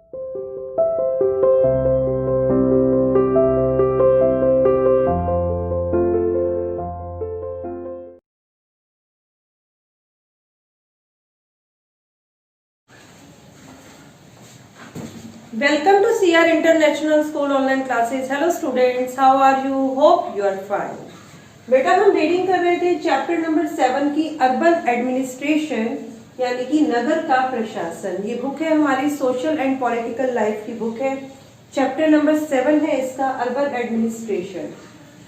Welcome to CR International School online classes. Hello students, how are you? Hope you are fine. बेटा हम reading कर रहे थे chapter number 7 की urban administration यानी कि नगर का प्रशासन। ये बुक है हमारी सोशल एंड पॉलिटिकल लाइफ की बुक है। चैप्टर नंबर 7 है इसका अर्बन एडमिनिस्ट्रेशन।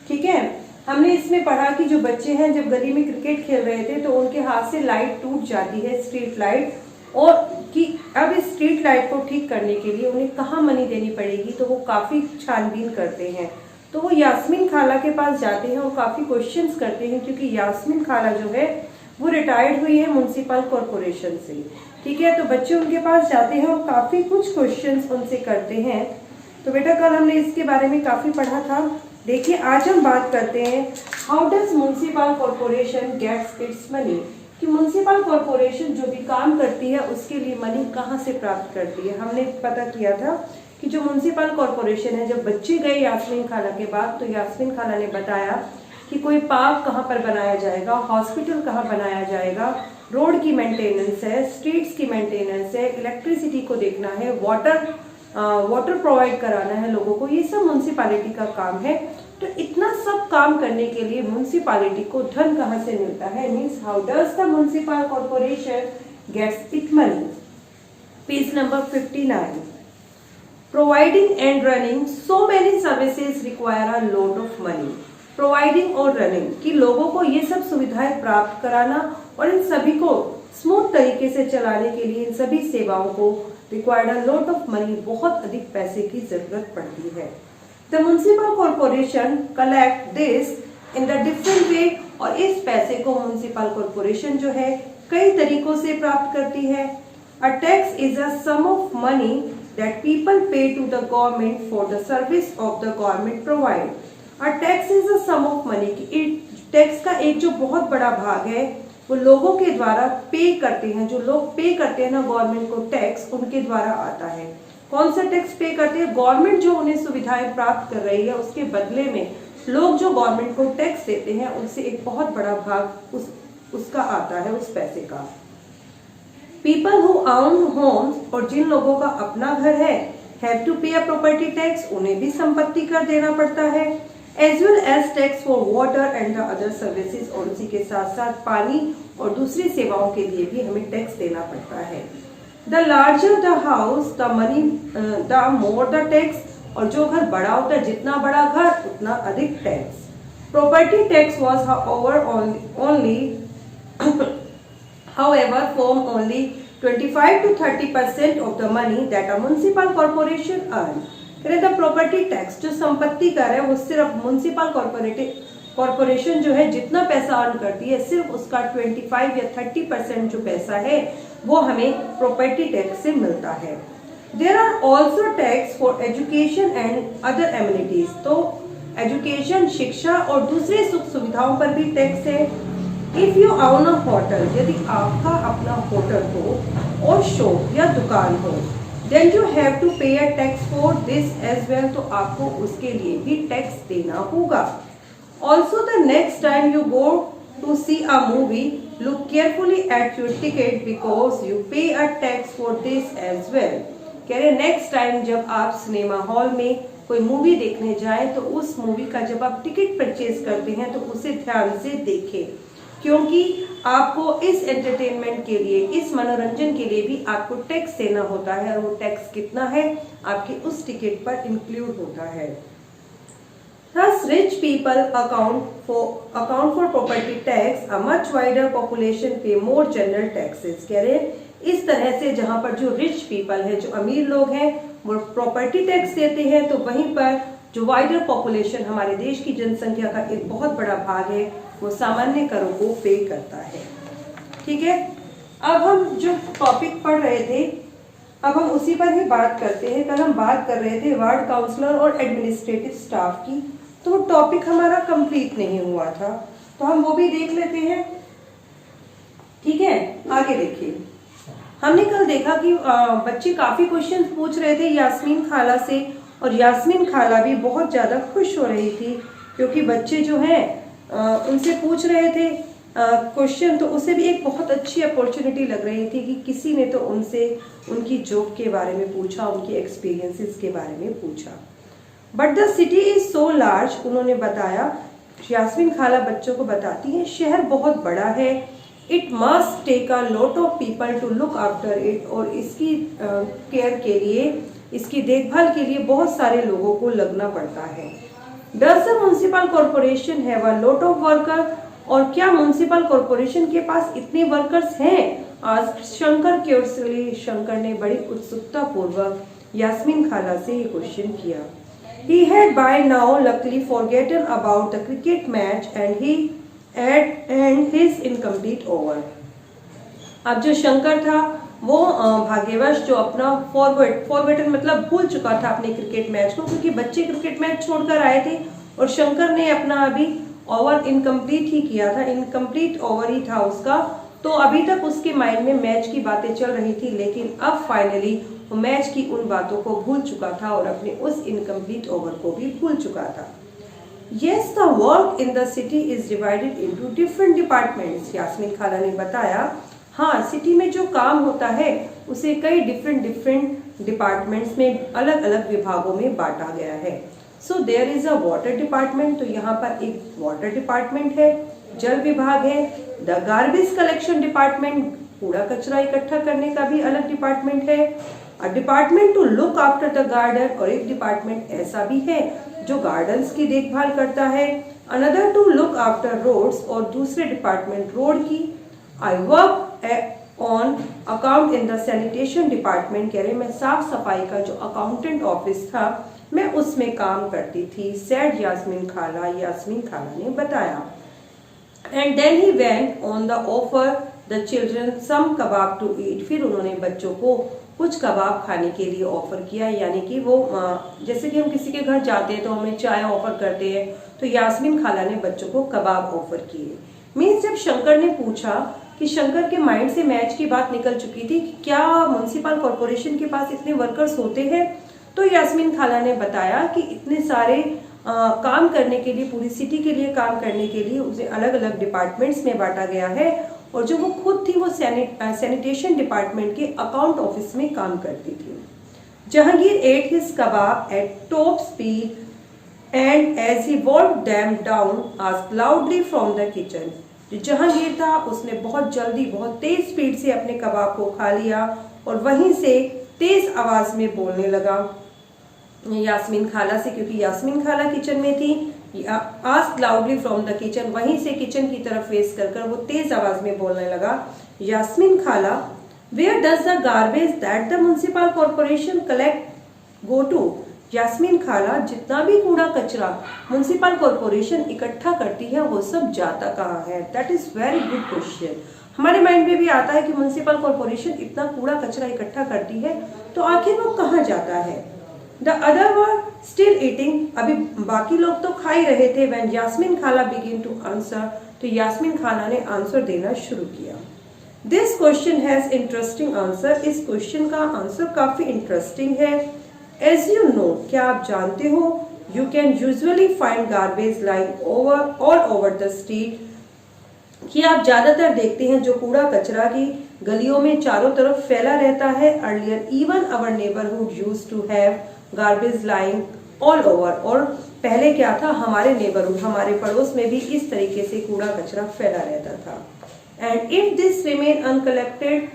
ठीक है, हमने इसमें पढ़ा कि जो बच्चे हैं जब गली में क्रिकेट खेल रहे थे तो उनके हाथ से लाइट टूट जाती है, स्ट्रीट लाइट, और कि अब इस स्ट्रीट लाइट को ठीक करने के लिए उन्हें कहाँ मनी देनी पड़ेगी, तो वो काफी छानबीन करते हैं। तो वो यास्मीन खाला के पास जाते हैं और काफी क्वेश्चंस करते हैं, क्योंकि यास्मीन खाला जो है वो रिटायर्ड हुई है म्युनिसिपल कॉर्पोरेशन से। ठीक है, तो बच्चे उनके पास जाते हैं और काफी कुछ क्वेश्चंस उनसे करते हैं। तो बेटा कल हमने इसके बारे में काफी पढ़ा था। देखिए आज हम बात करते हैं how does municipal corporation gets its money, कि म्युनिसिपल कॉर्पोरेशन जो भी काम करती है उसके लिए मनी कहाँ से प्राप्त करती है। हमने पता किया था कि जो म्युनिसिपल कॉर्पोरेशन है, जब बच्चे गए यास्मीन खाला के बाद तो यास्मीन खाला ने बताया कि कोई पार्क कहाँ पर बनाया जाएगा, हॉस्पिटल कहाँ बनाया जाएगा, रोड की मेंटेनेंस है, स्ट्रीट्स की मेंटेनेंस है, इलेक्ट्रिसिटी को देखना है, वाटर प्रोवाइड कराना है लोगों को, ये सब म्युनिसिपैलिटी का काम है। तो इतना सब काम करने के लिए म्युनिसिपैलिटी को धन कहाँ से मिलता है, means how does the municipal corporation gets it money. Page number 59। Providing and running so many services require a lot of money. Providing और रनिंग कि लोगों को ये सब सुविधाएं प्राप्त कराना और इन सभी को स्मूथ तरीके से चलाने के लिए इन सभी सेवाओं को required a lot of money, बहुत अधिक पैसे की जरूरत पड़ती है। The municipal corporation collect this in the different way, और इस पैसे को म्युनिसिपल कॉर्पोरेशन जो है कई तरीकों से प्राप्त करती है। A tax is a sum of money that people pay to the government for the service of the government provide. A tax is a sum of money, tax का एक जो बहुत बड़ा भाग है वो लोगों के द्वारा पे करते हैं, जो लोग पे करते हैं ना गवर्नमेंट को टैक्स, उनके द्वारा आता है। कौन सा टैक्स पे करते हैं? गवर्नमेंट जो उन्हें सुविधाएं प्राप्त कर रही है उसके बदले में लोग जो गवर्नमेंट को टैक्स देते हैं उससे एक बहुत बड़ा भाग उसका आता है, उस पैसे का। पीपल हु ओन होम्स, और जिन लोगों का अपना घर है, have to pay a property tax, उन्हें भी संपत्ति कर देना पड़ता है। As well as tax for water and the other services, और उसी के साथ साथ पानी और दूसरी सेवाओं के लिए भी हमें टैक्स देना पड़ता है। The larger the house the money the more the tax, और जो घर बड़ा होता है, जितना बड़ा घर उतना अधिक tax. Property tax was however form only 25 to 30% of the money that a municipal corporation earn। The property tax जो संपत्ति कर है वो सिर्फ म्युनिसिपल कॉर्पोरेशन जो है जितना पैसा अर्न करती है, सिर्फ उसका 25 या 30% जो पैसा है वो हमें प्रॉपर्टी टैक्स से मिलता है। There are also tax for education and other amenities, तो एजुकेशन, शिक्षा और दूसरे सुख सुविधाओं पर भी टैक्स है। If you own a hotel, यदि आपका अपना होटल हो और शॉप या दुकान हो, then you have to pay a tax for this as well, तो आपको उसके लिए भी टैक्स देना होगा। Also the next time you go to see a movie, look carefully at your ticket because you pay a tax for this as well। कह रहे next time जब आप सिनेमा हॉल में कोई मूवी देखने जाए तो उस मूवी का जब आप टिकट परचेज करते हैं तो उसे ध्यान से देखें, क्योंकि आपको इस एंटरटेनमेंट के लिए, इस मनोरंजन के लिए भी आपको टैक्स देना होता है, और वो टैक्स कितना है आपके उस टिकट पर इंक्लूड होता है। Thus, rich people account for property tax. A much wider population pay more general taxes। कह रहे इस तरह से जहाँ पर जो रिच पीपल है, जो अमीर लोग हैं, वो प्रॉपर्टी टैक्स देते हैं, तो वहीं पर जो वाइडर पॉपुलेशन, हमारे देश की जनसंख्या का एक बहुत बड़ा भाग है, वो सामान्य करों को पे करता है। ठीक है, अब हम जो टॉपिक पढ़ रहे थे अब हम उसी पर ही बात करते हैं। कल हम बात कर रहे थे वार्ड काउंसलर और एडमिनिस्ट्रेटिव स्टाफ की, तो वो टॉपिक हमारा कंप्लीट नहीं हुआ था, तो हम वो भी देख लेते हैं। ठीक है, आगे देखिए। हमने कल देखा कि बच्चे काफी क्वेश्चन पूछ रहे थे यास्मीन खाला से, और यास्मीन खाला भी बहुत ज्यादा खुश हो रही थी क्योंकि बच्चे जो हैं उनसे पूछ रहे थे क्वेश्चन, तो उसे भी एक बहुत अच्छी अपॉर्चुनिटी लग रही थी कि किसी ने तो उनसे उनकी जॉब के बारे में पूछा, उनके एक्सपीरियंसेस के बारे में पूछा। But the city is so large, उन्होंने बताया, यास्मीन खाला बच्चों को बताती है, शहर बहुत बड़ा है, it must take a lot of people to look after it, और इसकी केयर के लिए, इसकी देखभाल के लिए बहुत सारे लोगों को लगना पड़ता है। Does the municipal corporation have a lot of worker, और क्या म्युनिसिपल कॉर्पोरेशन के पास इतने वर्कर्स हैं? आज शंकर क्यूरियसली, शंकर ने बड़ी उत्सुकता पूर्वक यास्मीन खाला से ये क्वेश्चन किया। He had by now luckily forgotten about the cricket match and his incomplete over. अब जो शंकर था वो भाग्यवश जो अपना फॉरगॉटन मतलब भूल चुका था अपने क्रिकेट मैच को, क्योंकि बच्चे क्रिकेट मैच छोड़कर आए थे और शंकर ने अपना अभी ओवर इनकम्प्लीट ही किया था, इनकम्प्लीट ओवर ही था उसका, तो अभी तक उसके माइंड में मैच की बातें चल रही थी, लेकिन अब फाइनली वो मैच की उन बातों को भूल चुका था और अपने उस इनकम्प्लीट ओवर को भी भूल चुका था। Yes, the work in the city is divided into different departments. Yasmin खाला ने बताया, हाँ, सिटी में जो काम होता है उसे कई डिफरेंट डिपार्टमेंट्स में, अलग अलग विभागों में बांटा गया है। So there is a water department, तो यहाँ पर एक वाटर डिपार्टमेंट है, जल विभाग है। द गार्बेज कलेक्शन डिपार्टमेंट, कूड़ा कचरा इकट्ठा करने का भी अलग डिपार्टमेंट है। A department to look after the garden, और एक डिपार्टमेंट ऐसा भी है जो गार्डन्स की देखभाल करता है। Another to look after roads, और दूसरे डिपार्टमेंट रोड की। I work on account in the sanitation department, कह रहे मैं साफ सफाई का जो अकाउंटेंट ऑफिस था मैं उसमें काम करती थी, सेड यास्मीन खाला, यास्मीन खाला ने बताया। And then he went on the offer the children some kebab to eat, फिर उन्होंने बच्चों को कुछ कबाब खाने के लिए ऑफर किया, यानी कि वो जैसे कि हम किसी के घर जाते हैं तो हमें चाय ऑफर करते हैं, तो यास्मीन खाला ने बच्चों को कबाब ऑफर किए। मीन्स जब शंकर ने पूछा कि शंकर के माइंड से मैच की बात निकल चुकी थी कि क्या म्युनिसिपल कॉर्पोरेशन के पास इतने वर्कर्स होते हैं, तो यास्मीन खाला ने बताया कि इतने सारे काम करने के लिए, पूरी सिटी के लिए काम करने के लिए उसे अलग अलग डिपार्टमेंट्स में बांटा गया है, और जो वो खुद थी वो सैनिटेशन डिपार्टमेंट के अकाउंट ऑफिस में काम करती थी। Jahangir ate his kebab at top speed and as he walked them down asked loudly from the kitchen, जो जहांगीर था उसने बहुत जल्दी, बहुत तेज स्पीड से अपने कबाब को खा लिया और वहीं से तेज आवाज में बोलने लगा यास्मीन खाला से, क्योंकि यास्मीन खाला किचन में थी। Asked loudly from the kitchen, वहीं से किचन की तरफ फेस कर वो तेज आवाज में बोलने लगा, यास्मीन खाला, where does the garbage that the municipal corporation collect go to, Yasmeen खाला, जितना भी कूड़ा कचरा म्युनिसिपल कॉर्पोरेशन इकट्ठा करती है वो सब जाता कहाँ है? That is very good question. हमारे माइंड में भी आता है कि म्युनिसिपल कॉर्पोरेशन इतना कूड़ा कचरा इकट्ठा करती है तो आखिर वो कहाँ जाता है? The other were still eating, अभी बाकी लोग तो खा ही रहे थे। When यास्मीन खाला begin to answer, तो यास्मीन खाला ने आंसर देना शुरू किया। This question has interesting answer, इस क्वेश्चन का आंसर काफी इंटरेस्टिंग है। As you know, क्या आप जानते हो, you can usually find garbage lying all over the street, कि आप ज्यादातर देखते हैं जो कूड़ा कचरा की गलियों में चारों तरफ फैला रहता है। Earlier even our neighborhood used to have garbage lying all over, और पहले क्या था, हमारे नेबरहुड, हमारे पड़ोस में भी इस तरीके से कूड़ा कचरा फैला रहता था। And if this remain uncollected,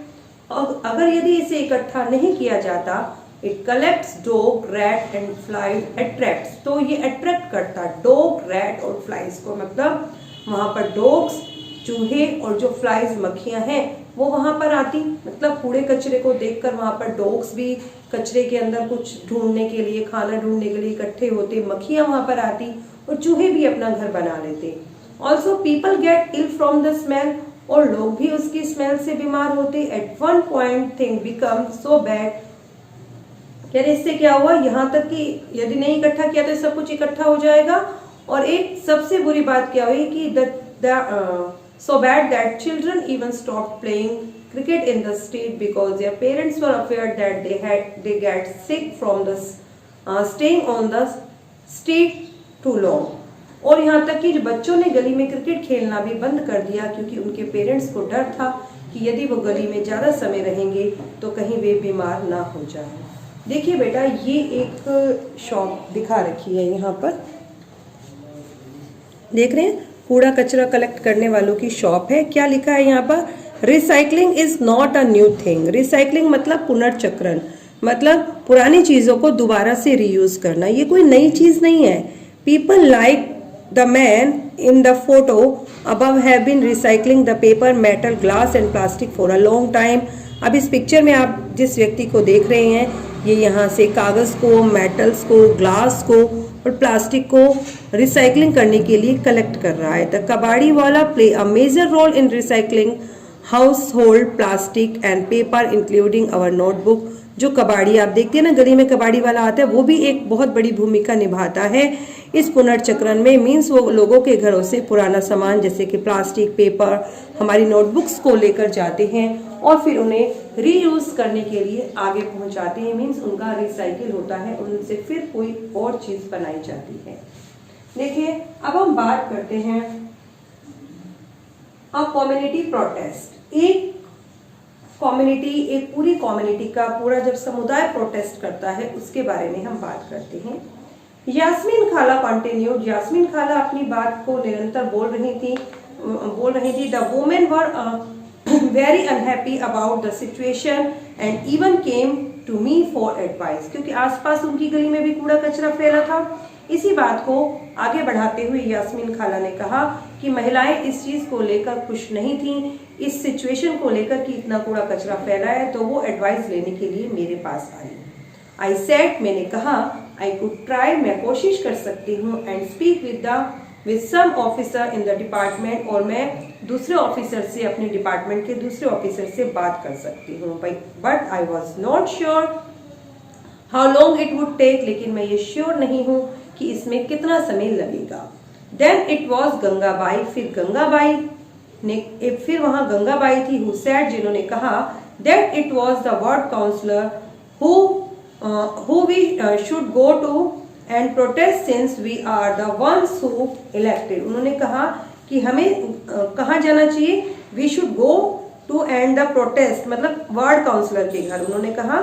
अगर यदि इसे इकट्ठा नहीं किया जाता, it collects dog, rat and flies, attracts, तो ये अट्रैक्ट करता डॉग, रैट और फ्लाइज को, मतलब वहां पर डॉग्स, चूहे और जो फ्लाइज, मक्खियां हैं, वो वहां पर आती, मतलब कूड़े कचरे को देखकर वहां पर डॉग्स भी कचरे के अंदर कुछ ढूंढने के लिए, खाना ढूंढने के लिए इकट्ठे होते, मक्खियां वहां पर आती और चूहे भी अपना घर बना लेते। Also people get ill from the smell, और लोग भी उसकी स्मेल से बीमार होते। At one point thing become so bad, कह रहे इससे क्या हुआ, यहाँ तक कि यदि नहीं इकट्ठा किया तो सब कुछ इकट्ठा हो जाएगा, और एक सबसे बुरी बात क्या हुई कि so bad that children even stopped playing cricket in the street because their parents were afraid that they get sick from the staying on the street too long. और यहाँ तक कि बच्चों ने गली में क्रिकेट खेलना भी बंद कर दिया क्योंकि उनके पेरेंट्स को डर था कि यदि वो गली में ज़्यादा समय रहेंगे तो कहीं वे बीमार ना हो जाएं। देखिए बेटा, ये एक शॉप दिखा रखी है यहाँ पर, देख रहे हैं, कूड़ा कचरा कलेक्ट करने वालों की शॉप है। क्या लिखा है यहाँ पर? Recycling is not a new thing. Recycling मतलब पुनर्चक्रण, मतलब पुरानी चीजों को दोबारा से रीयूज करना। ये कोई नई चीज नहीं है। People like the man in the photo above have been recycling the paper, metal, glass and plastic for a long time. अब इस पिक्चर में आप जिस व्यक्ति को देख रहे हैं, ये यहाँ से कागज़ को, मेटल्स को, ग्लास को और प्लास्टिक को रिसाइकलिंग करने के लिए कलेक्ट कर रहा है। The kabadi wala play a major role in recycling household plastic and paper including our notebook. जो कबाड़ी आप देखते हैं ना, गली में कबाड़ी वाला आता है, वो भी एक बहुत बड़ी भूमिका निभाता है इस पुनर्चक्रण में। मीन्स वो लोगों के घरों से पुराना सामान जैसे कि प्लास्टिक, पेपर, हमारी नोटबुक्स को लेकर जाते हैं और फिर उन्हें रीयूज करने के लिए आगे पहुंचाते हैं। मीन्स उनका रिसाइकिल होता है, उनसे फिर कोई और चीज बनाई जाती है। देखिए, अब हम बात करते हैं अब कम्युनिटी प्रोटेस्ट। एक कम्युनिटी, एक पूरी कम्युनिटी का पूरा जब समुदाय प्रोटेस्ट करता है उसके बारे में हम बात करते हैं। यास्मीन खाला कंटिन्यूड। यास्मीन खाला अपनी बात को निरंतर बोल रही थी। The women were very unhappy about the situation and even came to me for advice. क्योंकि आसपास उनकी गली में भी कूड़ा कचरा फैला था। इसी बात को आगे बढ़ाते हुए यास्मीन खाला ने कहा कि महिलाएं इस चीज को लेकर खुश नहीं थी, इस सिचुएशन को लेकर कि इतना कूड़ा कचरा फैला है, तो वो एडवाइस लेने के लिए मेरे पास आई। आई सेड, मैंने कहा, आई कुड ट्राई, मैं कोशिश कर सकती हूँ, and speak with some officer in the department, और मैं दूसरे ऑफिसर से, अपने डिपार्टमेंट के दूसरे ऑफिसर से बात कर सकती हूँ। But I was not sure how long it would take, लेकिन मैं ये श्योर नहीं हूँ कि इसमें कितना समय लगेगा। देन इट वॉज गंगाबाई, फिर गंगाबाई ने, फिर वहां गंगाबाई थी, हु सेड, जिन्होंने कहा, that it was the ward councillor who we should go to and protest since we are the ones who elected. उन्होंने कहा कि हमें कहाँ जाना चाहिए? We should go to and the protest, मतलब वार्ड काउंसलर के घर। उन्होंने कहा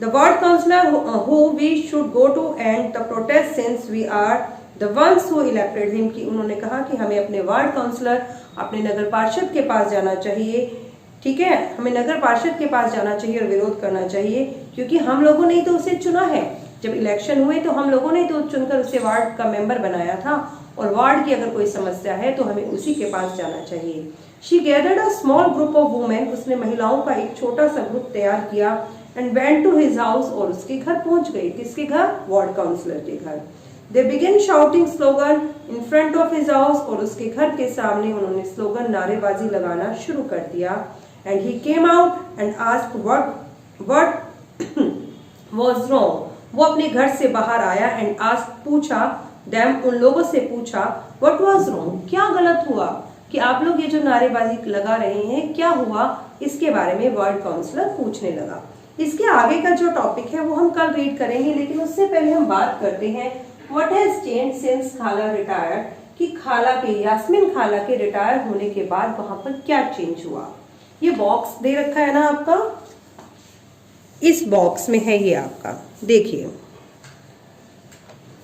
the ward councillor who we should go to and the protest since we are the ones who elected him, कि उन्होंने कहा कि हमें अपने वार्ड काउंसलर, अपने नगर पार्षद के पास जाना चाहिए। ठीक है, हमें नगर पार्षद के पास जाना चाहिए और विरोध करना चाहिए, क्योंकि हम लोगों ने ही तो उसे चुना है। जब इलेक्शन हुए तो हम लोगों ने तो चुनकर उसे वार्ड का मेंबर बनाया था, और वार्ड की अगर कोई समस्या है तो हमें उसी के पास जाना चाहिए। She gathered a small group of women, उसने महिलाओं का एक छोटा सा ग्रुप तैयार किया, and went to his house, और उसके घर पहुंच गई। किसके घर? वार्ड काउंसलर के घर। They began shouting slogan in front of his house, और उसके घर के सामने उन्होंने स्लोगन, नारेबाजी लगाना शुरू कर दिया। And he came out and asked what was wrong. वो अपने घर से बाहर आया and asked, पूछा, them, उन लोगों से पूछा, what was wrong, क्या गलत हुआ कि आप लोग ये जो नारेबाजी लगा रहे हैं, क्या हुआ? इसके बारे में वार्ड काउंसलर पूछने लगा। इसके आगे का जो टॉपिक है वो हम कल रीड करेंगे, लेकिन उससे पहले हम बात करते हैं What has changed since खाला retired, कि खाला के, यास्मीन खाला के रिटायर होने के बाद वहां पर क्या चेंज हुआ। ये बॉक्स दे रखा है ना आपका, इस बॉक्स में है ये आपका, देखिए।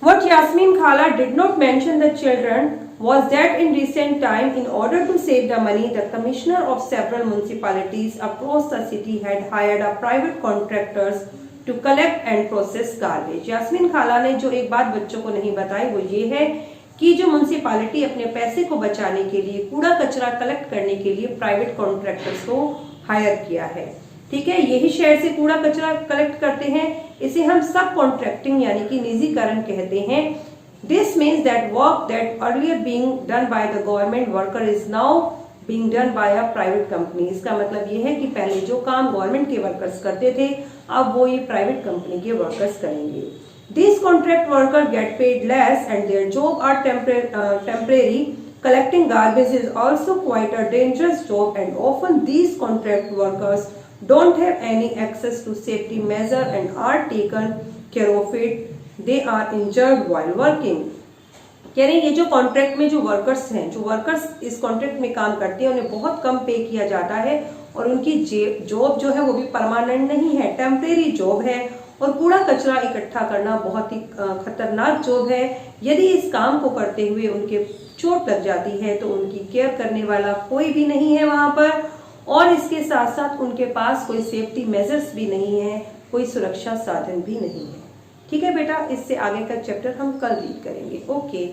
What Yasmin Khala did not mention the children was that in recent time, in order to save the money, the commissioner of several municipalities across the city had hired a private contractors to collect and process garbage. Yasmin खाला ने जो एक बात बच्चों को नहीं बताई वो ये है कि जो म्यूनिसिपैलिटी अपने पैसे को बचाने के लिए कूड़ा कचरा कलेक्ट करने के लिए प्राइवेट कॉन्ट्रैक्टर्स को हायर किया है। ठीक है, यही शहर से कूड़ा कचरा कलेक्ट करते हैं, इसे हम सब कॉन्ट्रैक्टिंग यानी कि निजीकरण कहते हैं। This means that work that earlier being done by the government worker is now being done by a private company. इसका मतलब ये है कि पहले जो काम गवर्नमेंट के वर्कर्स करते थे, अब वो ये प्राइवेट कंपनी के वर्कर्स करेंगे। These contract workers get paid less and their job are temporary Collecting garbage is also quite a dangerous job, and often these contract workers don't have any access to safety measure and are taken care of it. They are injured while working. कह रहे हैं ये जो contract में जो workers हैं, जो workers इस कॉन्ट्रैक्ट में काम करते हैं, उन्हें बहुत कम पे किया जाता है और उनकी जॉब जो है वो भी परमानेंट नहीं है, टेम्परेरी जॉब है। और कूड़ा कचरा इकट्ठा करना बहुत ही खतरनाक जॉब है। यदि इस काम को करते हुए उनके चोट लग जाती है तो उनकी केयर करने वाला कोई भी नहीं है वहां पर, और इसके साथ साथ उनके पास कोई सेफ्टी मेजर्स भी नहीं है, कोई सुरक्षा साधन भी नहीं है। ठीक है बेटा, इससे आगे का चैप्टर हम कल रीड करेंगे। ओके।